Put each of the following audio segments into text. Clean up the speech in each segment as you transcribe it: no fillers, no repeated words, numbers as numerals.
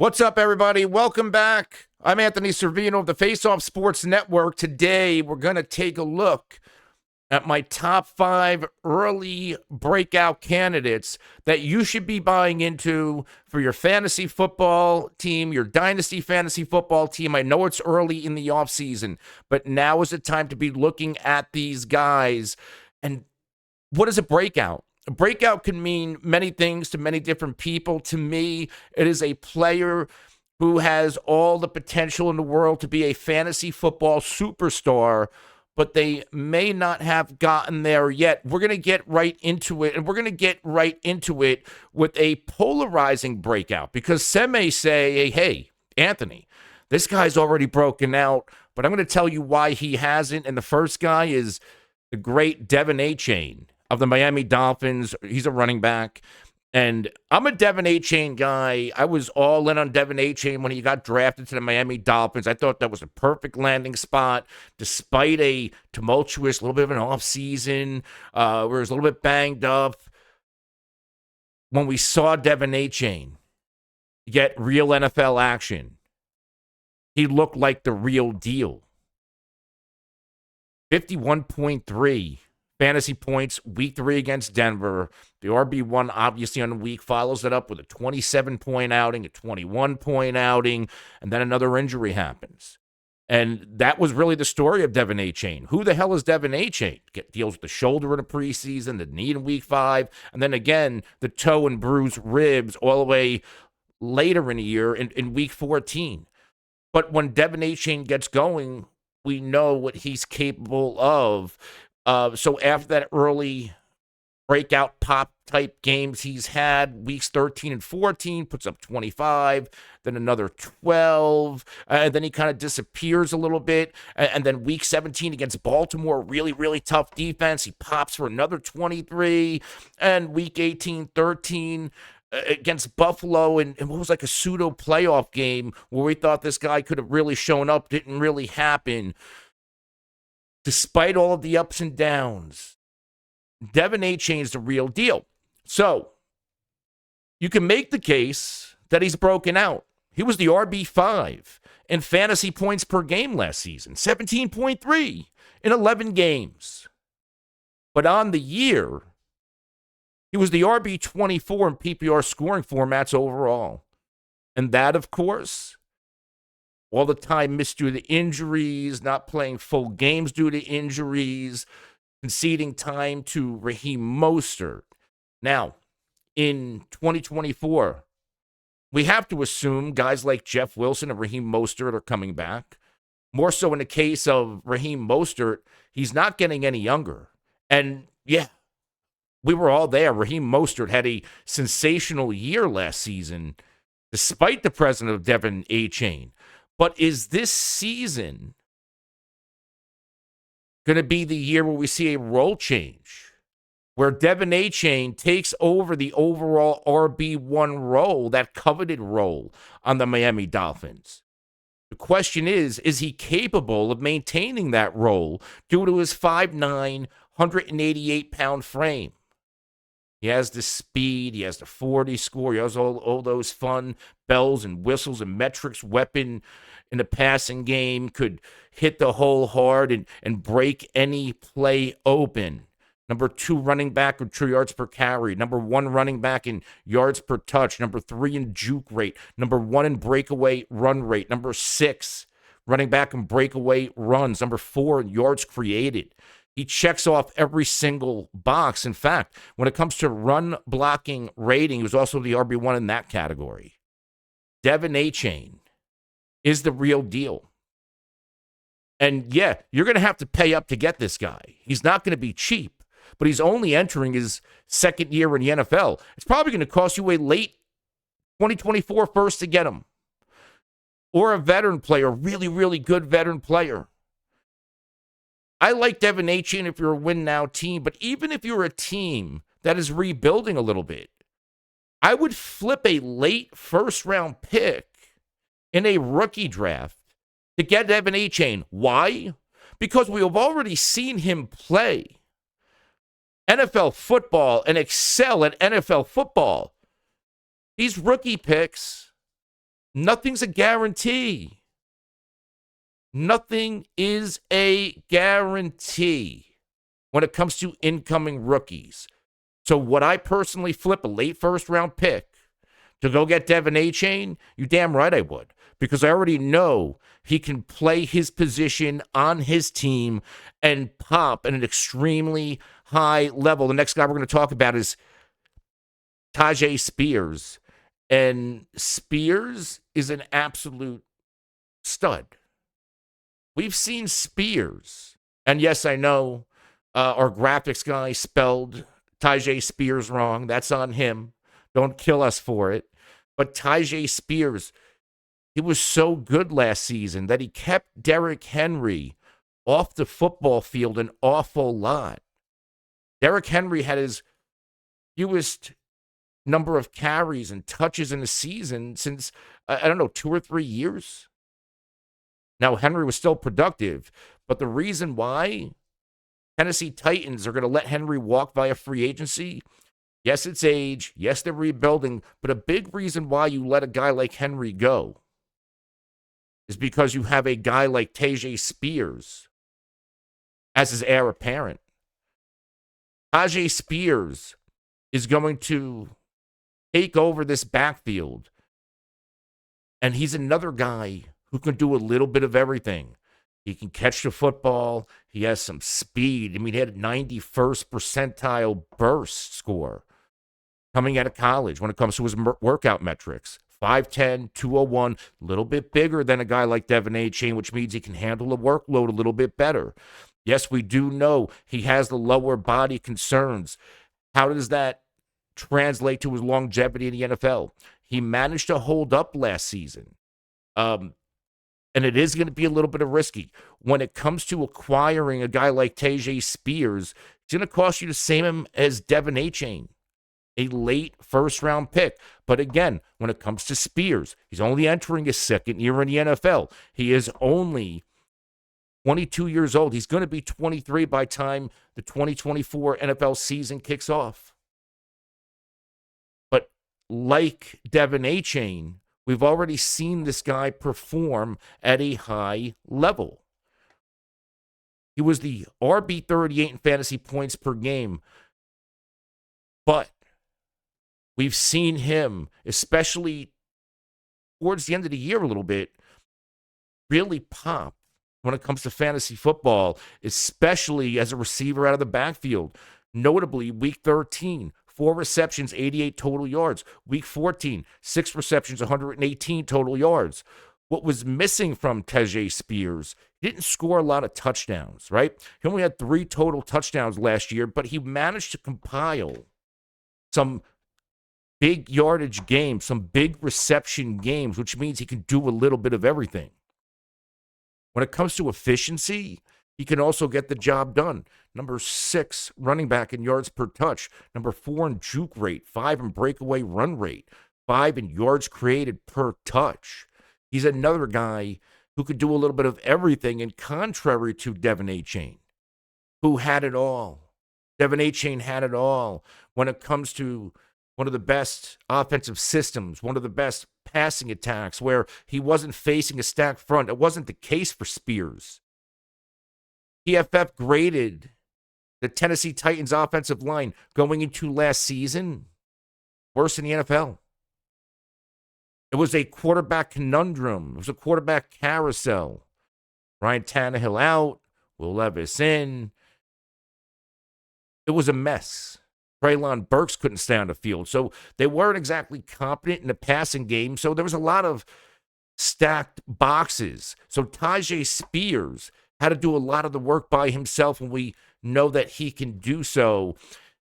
What's up, everybody? Welcome back. I'm Anthony Servino of the Face Off Sports Network. Today, we're going to take a look at my top 5 early breakout candidates that you should be buying into for your fantasy football team, your Dynasty fantasy football team. I know it's early in the offseason, but now is the time to be looking at these guys. And what is a breakout? A breakout can mean many things to many different people. To me, it is a player who has all the potential in the world to be a fantasy football superstar, but they may not have gotten there yet. We're going to get right into it, and we're going to get right into it with a polarizing breakout, because some may say, hey, Anthony, this guy's already broken out, but I'm going to tell you why he hasn't. And the first guy is the great De'Von Achane of the Miami Dolphins. He's a running back. And I'm a De'Von Achane guy. I was all in on De'Von Achane when he got drafted to the Miami Dolphins. I thought that was a perfect landing spot, despite a tumultuous, little bit of an offseason, where he was a little bit banged up. When we saw De'Von Achane get real NFL action, he looked like the real deal. 51.3 fantasy points, week 3 against Denver. The RB1, obviously, on the week follows it up with a 27-point outing, a 21-point outing, and then another injury happens. And that was really the story of De'Von Achane. Who the hell is De'Von Achane? Deals with the shoulder in the preseason, the knee in week 5, and then again, the toe and bruised ribs all the way later in the year in week 14. But when De'Von Achane gets going, we know what he's capable of. So after that early breakout pop type games he's had, weeks 13 and 14, puts up 25, then another 12, and then he kind of disappears a little bit. And then week 17 against Baltimore, really, really tough defense, he pops for another 23. And week 18, 13 against Buffalo, and what was like a pseudo playoff game where we thought this guy could have really shown up, didn't really happen. Despite all of the ups and downs, De'Von Achane is the real deal. So you can make the case that he's broken out. He was the RB5 in fantasy points per game last season, 17.3 in 11 games. But on the year, he was the RB24 in PPR scoring formats overall. And that, of course, all the time missed due to injuries, not playing full games due to injuries, conceding time to Raheem Mostert. Now, in 2024, we have to assume guys like Jeff Wilson and Raheem Mostert are coming back. More so in the case of Raheem Mostert, he's not getting any younger. And yeah, we were all there. Raheem Mostert had a sensational year last season, despite the presence of De'Von Achane. But is this season going to be the year where we see a role change, where De'Von Achane takes over the overall RB1 role, that coveted role on the Miami Dolphins? The question is he capable of maintaining that role due to his 5'9", 188-pound frame? He has the speed, he has the 40 score, he has all those fun bells and whistles and metrics, weapon in the passing game, could hit the hole hard and break any play open. Number 2 running back with true yards per carry. Number 1 running back in yards per touch. Number 3 in juke rate. Number 1 in breakaway run rate. Number 6 running back in breakaway runs. Number 4 in yards created. He checks off every single box. In fact, when it comes to run blocking rating, he was also the RB1 in that category. De'Von Achane is the real deal. And yeah, you're going to have to pay up to get this guy. He's not going to be cheap, but he's only entering his second year in the NFL. It's probably going to cost you a late 2024 first to get him. Or a veteran player, really, really good veteran player. I like De'Von Achane if you're a win-now team, but even if you're a team that is rebuilding a little bit, I would flip a late first-round pick in a rookie draft to get De'Von Achane. Why? Because we have already seen him play NFL football and excel at NFL football. These rookie picks Nothing's a guarantee. Nothing is a guarantee when it comes to incoming rookies. So would I personally flip a late first-round pick to go get De'Von Achane? You damn right I would, because I already know he can play his position on his team and pop at an extremely high level. The next guy we're going to talk about is Tyjae Spears. And Spears is an absolute stud. We've seen Spears. And yes, I know our graphics guy spelled Tyjae Spears wrong. That's on him. Don't kill us for it. But Tyjae Spears, he was so good last season that he kept Derrick Henry off the football field an awful lot. Derrick Henry had his fewest number of carries and touches in a season since, I don't know, 2 or 3 years. Now, Henry was still productive, but the reason why Tennessee Titans are going to let Henry walk via free agency, yes, it's age, yes, they're rebuilding, but a big reason why you let a guy like Henry go is because you have a guy like Tyjae Spears as his heir apparent. Tyjae Spears is going to take over this backfield, and he's another guy who can do a little bit of everything. He can catch the football. He has some speed. I mean, he had a 91st percentile burst score coming out of college when it comes to his workout metrics. 5'10", 201, a little bit bigger than a guy like De'Von Achane, which means he can handle the workload a little bit better. Yes, we do know he has the lower body concerns. How does that translate to his longevity in the NFL? He managed to hold up last season. And it is going to be a little bit of risky. When it comes to acquiring a guy like Tyjae Spears, it's going to cost you the same as De'Von Achane, a late first-round pick. But again, when it comes to Spears, he's only entering his second year in the NFL. He is only 22 years old. He's going to be 23 by the time the 2024 NFL season kicks off. But like De'Von Achane, we've already seen this guy perform at a high level. He was the RB38 in fantasy points per game. But we've seen him, especially towards the end of the year a little bit, really pop when it comes to fantasy football, especially as a receiver out of the backfield. Notably, week 13, 4 receptions, 88 total yards. Week 14, 6 receptions, 118 total yards. What was missing from Tyjae Spears, he didn't score a lot of touchdowns, right? He only had 3 total touchdowns last year, but he managed to compile some big yardage games, some big reception games, which means he can do a little bit of everything. When it comes to efficiency, he can also get the job done. Number 6 running back in yards per touch. Number 4 in juke rate. 5 in breakaway run rate. 5 in yards created per touch. He's another guy who could do a little bit of everything, and contrary to De'Von Achane, who had it all. De'Von Achane had it all when it comes to one of the best offensive systems, one of the best passing attacks, where he wasn't facing a stacked front. It wasn't the case for Spears. PFF graded the Tennessee Titans offensive line going into last season worse in the NFL. It was a quarterback conundrum. It was a quarterback carousel. Ryan Tannehill out, Will Levis in. It was a mess. Treylon Burks couldn't stay on the field. So they weren't exactly competent in the passing game. So there was a lot of stacked boxes. So Tyjae Spears had to do a lot of the work by himself, and we know that he can do so.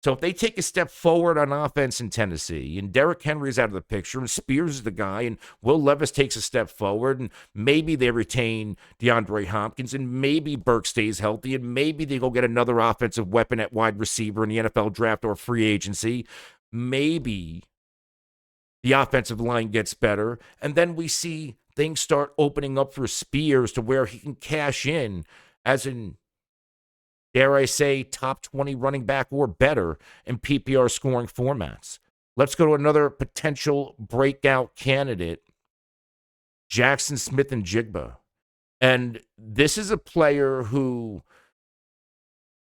So if they take a step forward on offense in Tennessee, and Derrick Henry's out of the picture, and Spears is the guy, and Will Levis takes a step forward, and maybe they retain DeAndre Hopkins, and maybe Burke stays healthy, and maybe they go get another offensive weapon at wide receiver in the NFL draft or free agency, maybe the offensive line gets better, and then we see things start opening up for Spears to where he can cash in as an, dare I say, top 20 running back or better in PPR scoring formats. Let's go to another potential breakout candidate Jaxon Smith-Njigba. And this is a player who,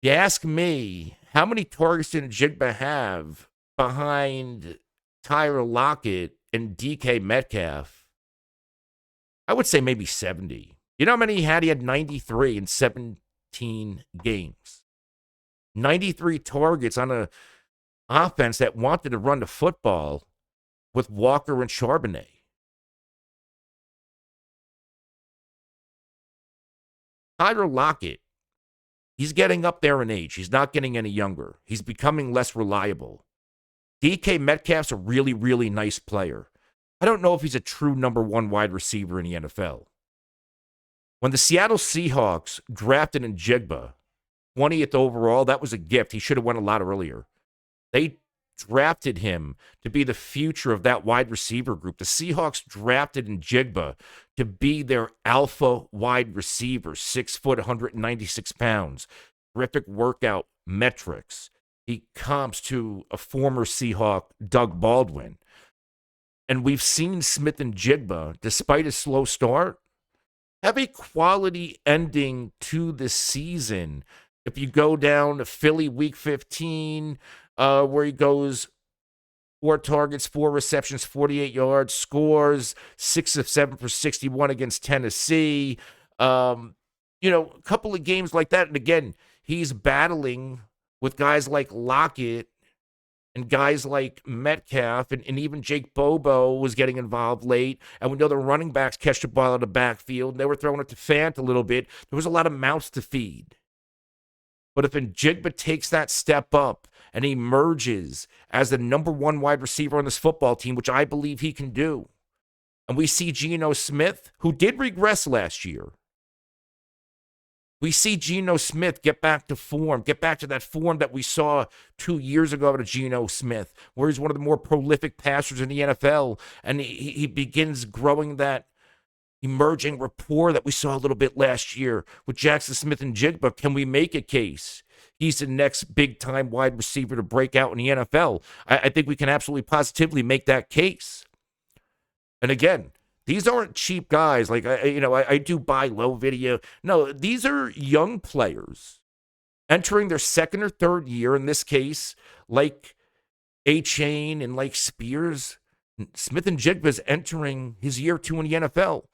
you ask me, how many targets did Njigba have behind Tyler Lockett and DK Metcalf? I would say maybe 70. You know how many he had? He had 93 in 17 games. 93 targets on a offense that wanted to run the football with Walker and Charbonnet. Tyler Lockett, he's getting up there in age. He's not getting any younger. He's becoming less reliable. DK Metcalf's a really, really nice player. I don't know if he's a true number one wide receiver in the NFL. When the Seattle Seahawks drafted Njigba, 20th overall, that was a gift. He should have went a lot earlier. They drafted him to be the future of that wide receiver group. The Seahawks drafted Njigba to be their alpha wide receiver, 6 foot, 196 pounds. Terrific workout metrics. He comps to a former Seahawk, Doug Baldwin. And we've seen Smith-Njigba, despite a slow start, have a quality ending to the season. If you go down to Philly week 15, where he goes 4 targets, 4 receptions, 48 yards, scores 6 of 7 for 61 against Tennessee. A couple of games like that. And again, he's battling with guys like Lockett and guys like Metcalf, and even Jake Bobo was getting involved late. And we know the running backs catch the ball out of the backfield, and they were throwing it to Fant a little bit. There was a lot of mouths to feed. But if Njigba takes that step up and emerges as the number one wide receiver on this football team, which I believe he can do, and we see Geno Smith, who did regress last year, we see Geno Smith get back to form, get back to that form that we saw 2 years ago out of Geno Smith, where he's one of the more prolific passers in the NFL, and he begins growing that emerging rapport that we saw a little bit last year with Jaxon Smith-Njigba. Can we make a case he's the next big-time wide receiver to break out in the NFL? I think we can absolutely positively make that case. And again, these aren't cheap guys. Like, I do buy low video. No, these are young players entering their second or third year. In this case, like Achane and like Spears, Smith-Njigba is entering his year 2 in the NFL.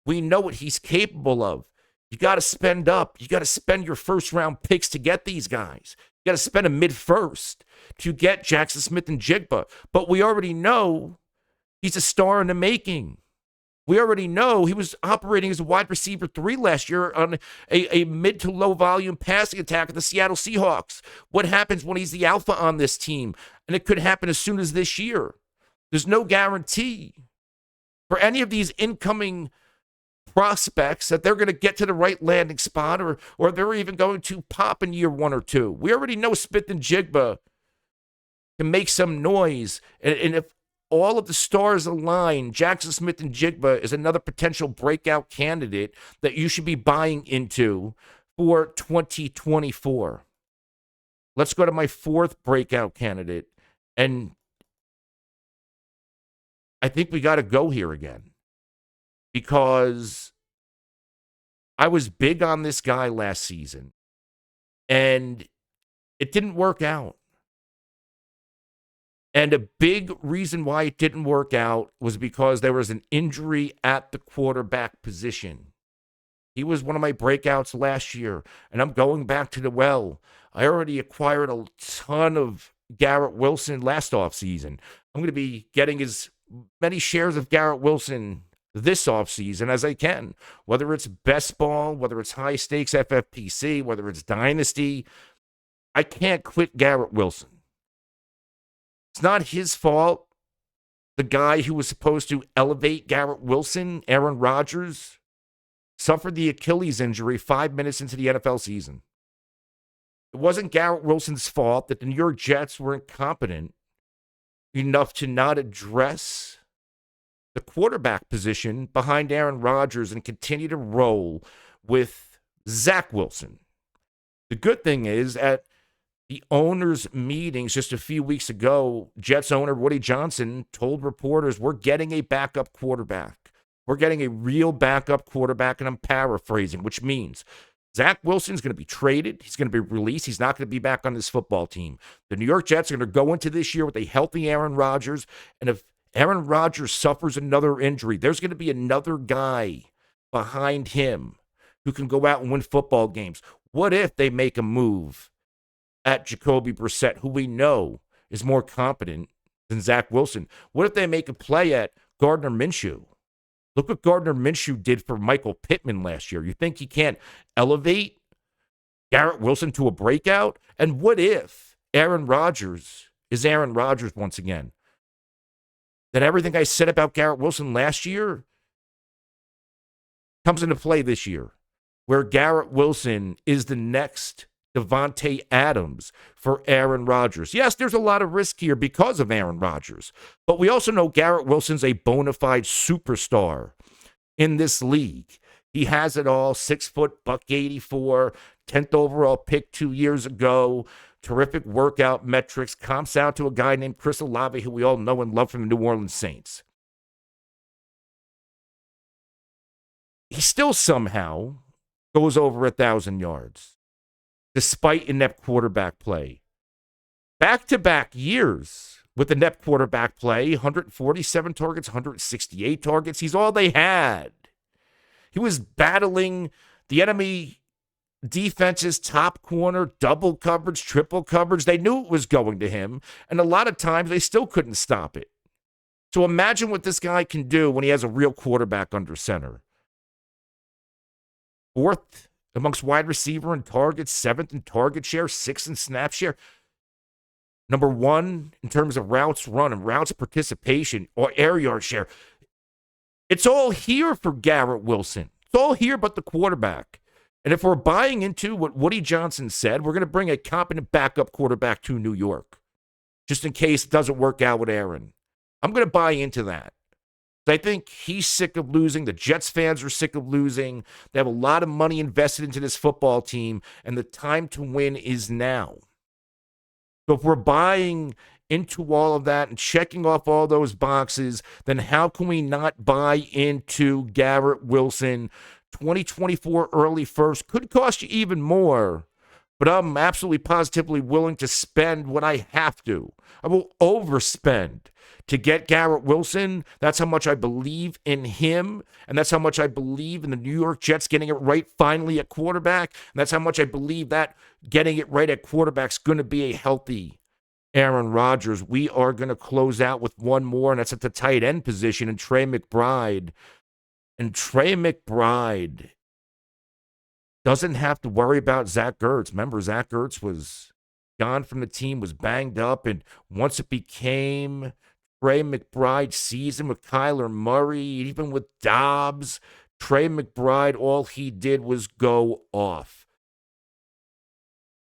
We know what he's capable of. You got to spend up. You got to spend your first-round picks to get these guys. You got to spend a mid-first to get Jaxon Smith-Njigba. But we already know he's a star in the making. We already know he was operating as a wide receiver 3 last year on a mid to low volume passing attack of the Seattle Seahawks. What happens when he's the alpha on this team? And it could happen as soon as this year. There's no guarantee for any of these incoming prospects that they're going to get to the right landing spot or they're even going to pop in year 1 or 2. We already know Smith-Njigba can make some noise. And if all of the stars align, Jaxon Smith-Njigba is another potential breakout candidate that you should be buying into for 2024. Let's go to my 4th breakout candidate. And I think we got to go here again because I was big on this guy last season and it didn't work out. And a big reason why it didn't work out was because there was an injury at the quarterback position. He was one of my breakouts last year, and I'm going back to the well. I already acquired a ton of Garrett Wilson last offseason. I'm going to be getting as many shares of Garrett Wilson this offseason as I can, whether it's best ball, whether it's high stakes FFPC, whether it's Dynasty. I can't quit Garrett Wilson. It's not his fault. The guy who was supposed to elevate Garrett Wilson, Aaron Rodgers, suffered the Achilles injury 5 minutes into the NFL season. It wasn't Garrett Wilson's fault that the New York Jets were incompetent enough to not address the quarterback position behind Aaron Rodgers and continue to roll with Zach Wilson. The good thing is, at the owners' meetings just a few weeks ago, Jets owner Woody Johnson told reporters, we're getting a backup quarterback. We're getting a real backup quarterback, and I'm paraphrasing, which means Zach Wilson's going to be traded. He's going to be released. He's not going to be back on this football team. The New York Jets are going to go into this year with a healthy Aaron Rodgers, and if Aaron Rodgers suffers another injury, there's going to be another guy behind him who can go out and win football games. What if they make a move at Jacoby Brissett, who we know is more competent than Zach Wilson? What if they make a play at Gardner Minshew? Look what Gardner Minshew did for Michael Pittman last year. You think he can't elevate Garrett Wilson to a breakout? And what if Aaron Rodgers is Aaron Rodgers once again? That everything I said about Garrett Wilson last year comes into play this year, where Garrett Wilson is the next Devontae Adams for Aaron Rodgers. Yes, there's a lot of risk here because of Aaron Rodgers, but we also know Garrett Wilson's a bona fide superstar in this league. He has it all, 6 foot, $184, 10th overall pick 2 years ago, terrific workout metrics, comps out to a guy named Chris Olave, who we all know and love from the New Orleans Saints. He still somehow goes over 1,000 yards. Despite inept quarterback play. Back-to-back years with inept quarterback play, 147 targets, 168 targets. He's all they had. He was battling the enemy defense's top corner, double coverage, triple coverage. They knew it was going to him, and a lot of times they still couldn't stop it. So imagine what this guy can do when he has a real quarterback under center. 4th amongst wide receiver and targets, 7th in target share, 6th in snap share. Number 1 in terms of routes run and routes participation or air yard share. It's all here for Garrett Wilson. It's all here but the quarterback. And if we're buying into what Woody Johnson said, we're going to bring a competent backup quarterback to New York, just in case it doesn't work out with Aaron. I'm going to buy into that. I think he's sick of losing. The Jets fans are sick of losing. They have a lot of money invested into this football team, and the time to win is now. So if we're buying into all of that and checking off all those boxes, then how can we not buy into Garrett Wilson? 2024 early first could cost you even more, but I'm absolutely positively willing to spend what I have to. I will overspend to get Garrett Wilson. That's how much I believe in him, and that's how much I believe in the New York Jets getting it right finally at quarterback, and that's how much I believe that getting it right at quarterback is going to be a healthy Aaron Rodgers. We are going to close out with one more, and that's at the tight end position, and Tre McBride. And Tre McBride doesn't have to worry about Zach Ertz. Remember, Zach Ertz was gone from the team, was banged up, and once it became Tre McBride's season with Kyler Murray, even with Dobbs, Tre McBride, all he did was go off.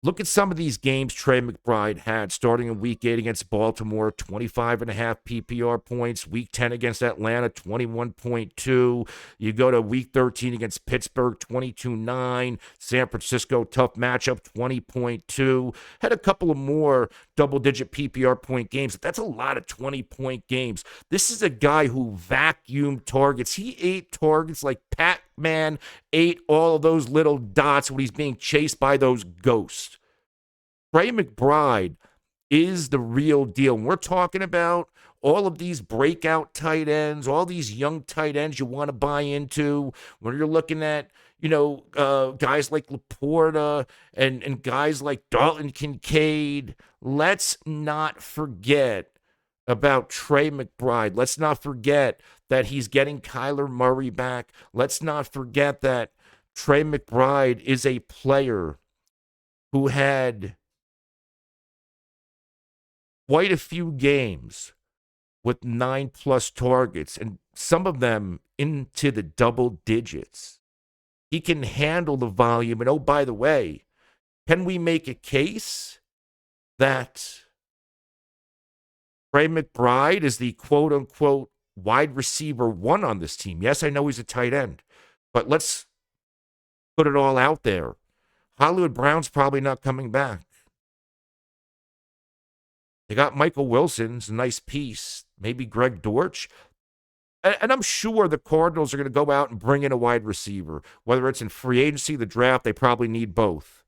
Look at some of these games Tre McBride had starting in Week 8 against Baltimore, 25.5 PPR points. Week 10 against Atlanta, 21.2. You go to Week 13 against Pittsburgh, 22.9. San Francisco, tough matchup, 20.2. Had a couple of more double-digit PPR point games. That's a lot of 20-point games. This is a guy who vacuumed targets. He ate targets like Pac-Man ate all of those little dots when he's being chased by those ghosts. Tre McBride is the real deal. We're talking about all of these breakout tight ends, all these young tight ends you want to buy into. When you're looking at, guys like Laporta and guys like Dalton Kincaid, let's not forget about Tre McBride. Let's not forget that he's getting Kyler Murray back. Let's not forget that Tre McBride is a player who had quite a few games with 9+ targets, and some of them into the double digits. He can handle the volume. And oh, by the way, can we make a case that Tre McBride is the quote-unquote wide receiver 1 on this team? Yes, I know he's a tight end, but let's put it all out there. Hollywood Brown's probably not coming back. They got Michael Wilson's a nice piece. Maybe Greg Dortch. And I'm sure the Cardinals are going to go out and bring in a wide receiver. Whether it's in free agency, the draft, they probably need both.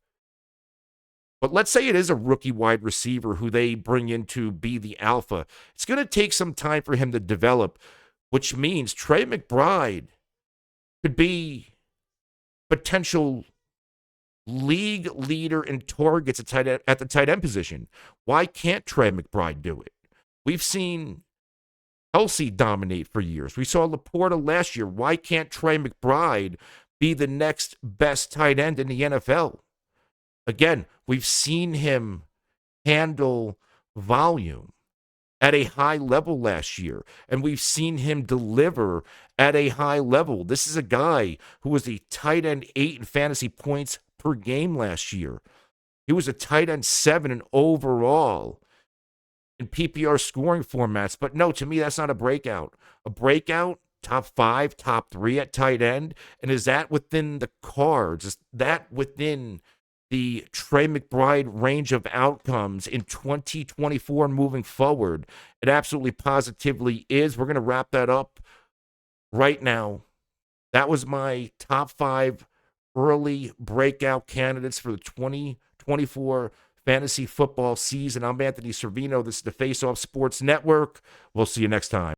But let's say it is a rookie wide receiver who they bring in to be the alpha. It's going to take some time for him to develop, which means Trey McBride could be potential league leader in targets at the tight end position. Why can't Tre McBride do it? We've seen Kelsey dominate for years. We saw Laporta last year. Why can't Tre McBride be the next best tight end in the NFL? Again, we've seen him handle volume at a high level last year, and we've seen him deliver at a high level. This is a guy who was a tight end 8 in fantasy points per game last year. He was a tight end 7 in overall in PPR scoring formats. But no, to me, that's not a breakout. A breakout, top 5, top 3 at tight end. And is that within the cards? Is that within the Tre McBride range of outcomes in 2024 moving forward? It absolutely positively is. We're going to wrap that up right now. That was my top 5 early breakout candidates for the 2024 fantasy football season. I'm Anthony Servino. This is the Face Off Sports Network. We'll see you next time.